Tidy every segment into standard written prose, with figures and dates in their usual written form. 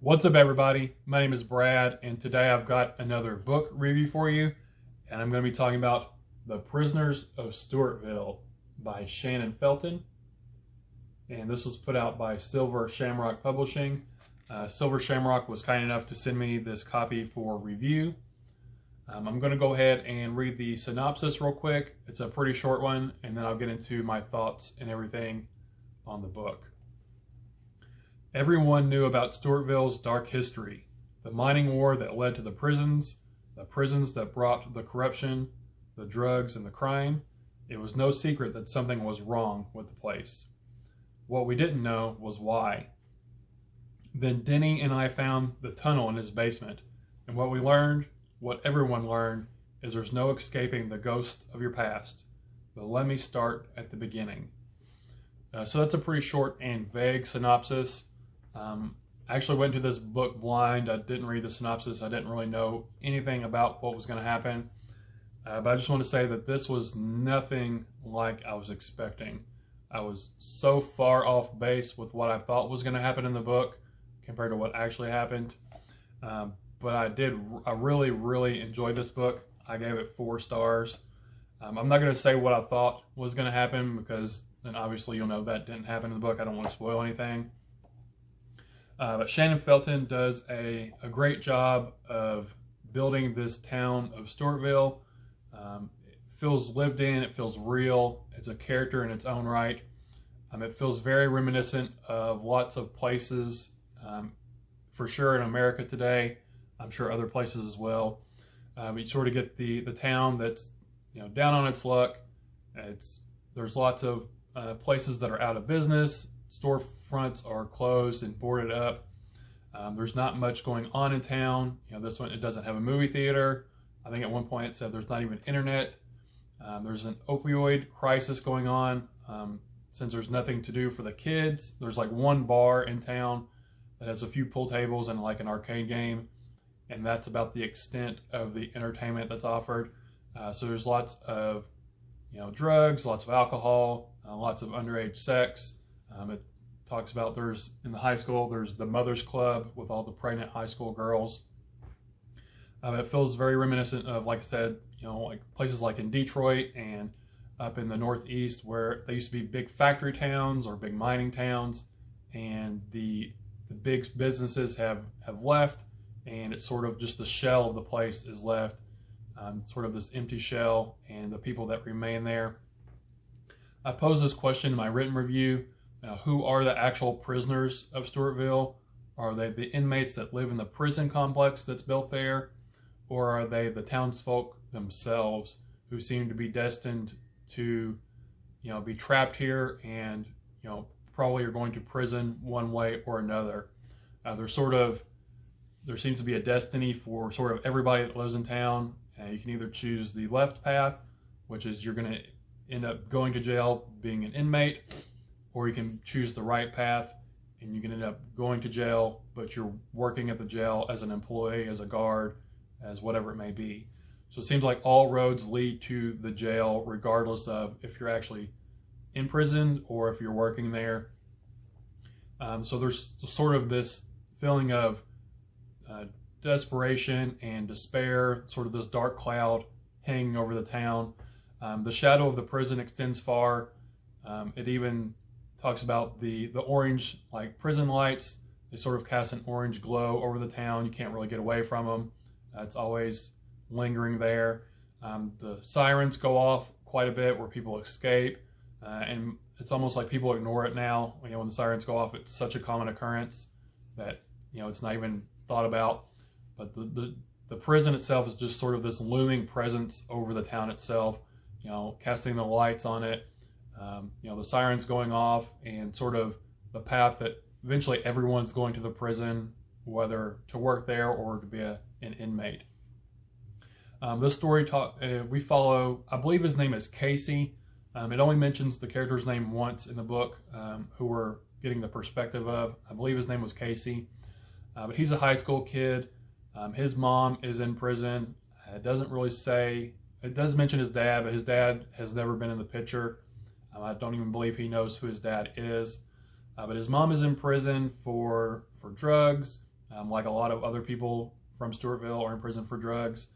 What's up, everybody? My name is Brad, and today I've got another book review for you, and I'm going to be talking about The Prisoners of Stewartville by Shannon Felton, and this was put out by Silver Shamrock Publishing. Silver Shamrock was kind enough to send me this copy for review. I'm going to go ahead and read the synopsis real quick. It's a pretty short one, and then I'll get into my thoughts and everything on the book. Everyone knew about Stewartville's dark history, the mining war that led to the prisons that brought the corruption, the drugs, and the crime. It was no secret that something was wrong with the place. What we didn't know was why. Then Denny and I found the tunnel in his basement, and what we learned, what everyone learned, is there's no escaping the ghost of your past. But let me start at the beginning. So that's a pretty short and vague synopsis. I actually went to this book blind. I didn't read the synopsis. I didn't really know anything about what was going to happen. But I just want to say that this was nothing like I was expecting. I was so far off base with what I thought was going to happen in the book compared to what actually happened. But I really enjoyed this book. I gave it 4 stars. I'm not going to say what I thought was going to happen because then obviously you'll know that didn't happen in the book. I don't want to spoil anything. But Shannon Felton does a great job of building this town of Stewartville. It feels lived in, it feels real, it's a character in its own right. It feels very reminiscent of lots of places, for sure in America today. I'm sure other places as well. You sort of get the town that's down on its luck. There's lots of places that are out of business. Storefronts are closed and boarded up. There's not much going on in town. This one, it doesn't have a movie theater. I think at one point it said there's not even internet. There's an opioid crisis going on. Since there's nothing to do for the kids, there's like one bar in town that has a few pool tables and like an arcade game, and that's about the extent of the entertainment that's offered. So there's lots of drugs, lots of alcohol, lots of underage sex. It talks about in the high school, there's the Mothers Club with all the pregnant high school girls. It feels very reminiscent of, like I said, like places like in Detroit and up in the Northeast where they used to be big factory towns or big mining towns, and the big businesses have left, and it's sort of just the shell of the place is left, sort of this empty shell, and the people that remain there. I posed this question in my written review. Who are the actual prisoners of Stewartville? Are they the inmates that live in the prison complex that's built there? Or are they the townsfolk themselves who seem to be destined to, be trapped here and, probably are going to prison one way or another? There seems to be a destiny for sort of everybody that lives in town. You can either choose the left path, which is you're going to end up going to jail being an inmate, or you can choose the right path and you can end up going to jail, but you're working at the jail as an employee, as a guard, as whatever it may be. So it seems like all roads lead to the jail, regardless of if you're actually in prison or if you're working there. So there's sort of this feeling of desperation and despair, sort of this dark cloud hanging over the town. The shadow of the prison extends far. It even talks about the orange, like prison lights. They sort of cast an orange glow over the town. You can't really get away from them. It's always lingering there. The sirens go off quite a bit where people escape, and it's almost like people ignore it now. When the sirens go off, it's such a common occurrence that it's not even thought about. But the prison itself is just sort of this looming presence over the town itself. Casting the lights on it. The sirens going off, and sort of the path that eventually everyone's going to the prison, whether to work there or to be an inmate. This story we follow, I believe his name is Casey. It only mentions the character's name once in the book, who we're getting the perspective of. I believe his name was Casey, but he's a high school kid. His mom is in prison. It doesn't really say, it does mention his dad, but his dad has never been in the picture. I don't even believe he knows who his dad is. But his mom is in prison for drugs. like a lot of other people from Stewartville are in prison for drugs.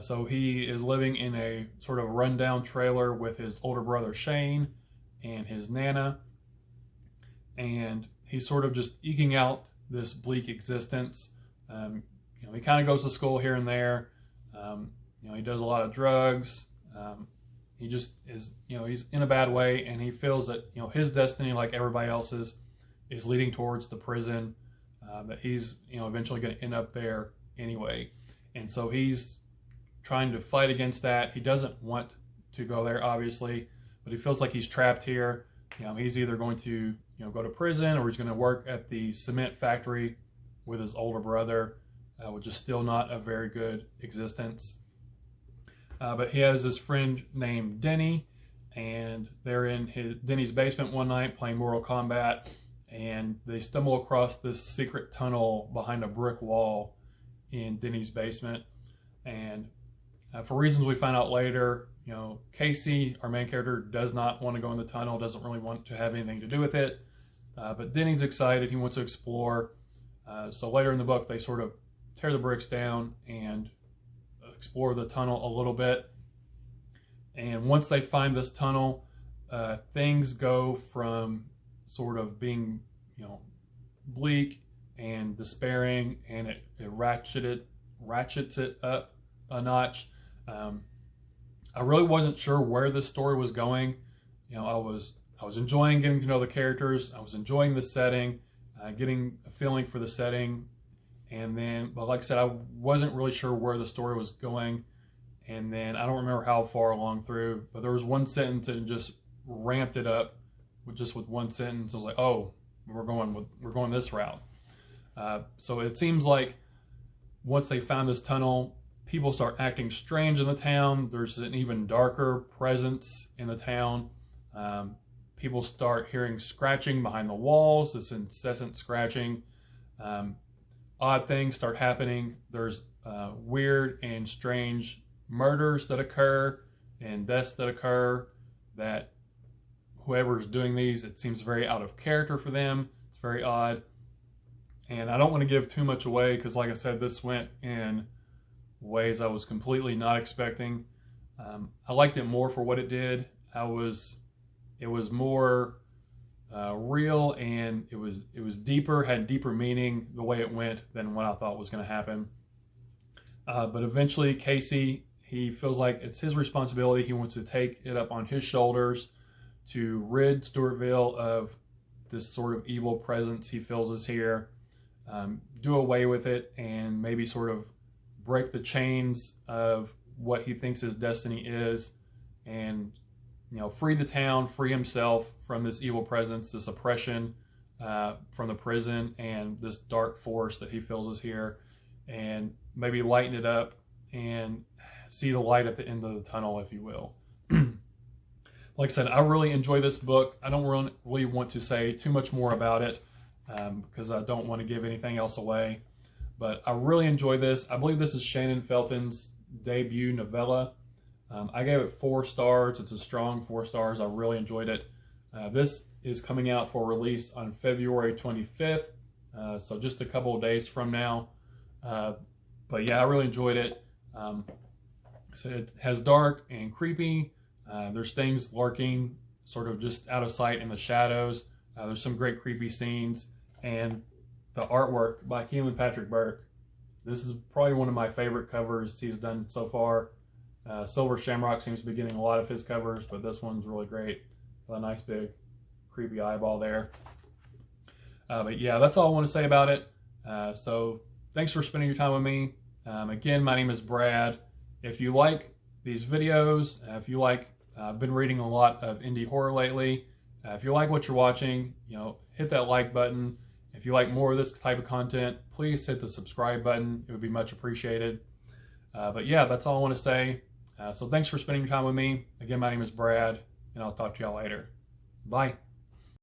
So he is living in a sort of rundown trailer with his older brother Shane and his Nana, and he's sort of just eking out this bleak existence. He kind of goes to school here and there. He does a lot of drugs. He just is, he's in a bad way, and he feels that, his destiny, like everybody else's, is leading towards the prison, that he's, eventually going to end up there anyway. And so he's trying to fight against that. He doesn't want to go there, obviously, but he feels like he's trapped here. He's either going to, go to prison, or he's going to work at the cement factory with his older brother, which is still not a very good existence. But he has this friend named Denny, and they're in Denny's basement one night playing Mortal Kombat, and they stumble across this secret tunnel behind a brick wall in Denny's basement. And for reasons we find out later, Casey, our main character, does not want to go in the tunnel, doesn't really want to have anything to do with it. But Denny's excited, he wants to explore. So later in the book, they sort of tear the bricks down and explore the tunnel a little bit. And once they find this tunnel, things go from sort of being, bleak and despairing, and it ratchets it up a notch. I really wasn't sure where this story was going. I was enjoying getting to know the characters. I was enjoying the setting, getting a feeling for the setting. But like I said, I wasn't really sure where the story was going. And then I don't remember how far along through, but there was one sentence that just ramped it up with one sentence. I was like, oh, we're going this route. So it seems like once they found this tunnel, people start acting strange in the town. There's an even darker presence in the town. People start hearing scratching behind the walls, this incessant scratching. Odd things start happening. There's weird and strange murders that occur and deaths that occur, that whoever's doing these, it seems very out of character for them. It's very odd. And I don't want to give too much away, because like I said, this went in ways I was completely not expecting. I liked it more for what it did. It was more real, and it was deeper, had deeper meaning the way it went than what I thought was going to happen. But eventually Casey, he feels like it's his responsibility. He wants to take it up on his shoulders to rid Stewartville of this sort of evil presence he feels is here, do away with it, and maybe sort of break the chains of what he thinks his destiny is, and free the town, free himself from this evil presence, this oppression from the prison, and this dark force that he feels is here, and maybe lighten it up and see the light at the end of the tunnel, if you will. Like I said, I really enjoy this book. I don't really want to say too much more about it, because I don't want to give anything else away. But I really enjoy this. I believe this is Shannon Felton's debut novella. I gave it 4 stars. It's a strong 4 stars. I really enjoyed it. This is coming out for release on February 25th, so just a couple of days from now. But yeah, I really enjoyed it. So it has dark and creepy. There's things lurking sort of just out of sight in the shadows. There's some great creepy scenes, and the artwork by Keelan Patrick Burke. This is probably one of my favorite covers he's done so far. Silver Shamrock seems to be getting a lot of his covers, but this one's really great. A nice big creepy eyeball there. But yeah, that's all I want to say about it. So thanks for spending your time with me. Again, my name is Brad. If you like these videos, if you like, I've been reading a lot of indie horror lately. If you like what you're watching, hit that like button. If you like more of this type of content, please hit the subscribe button. It would be much appreciated. But yeah, that's all I want to say. So thanks for spending your time with me. Again, my name is Brad, and I'll talk to y'all later. Bye.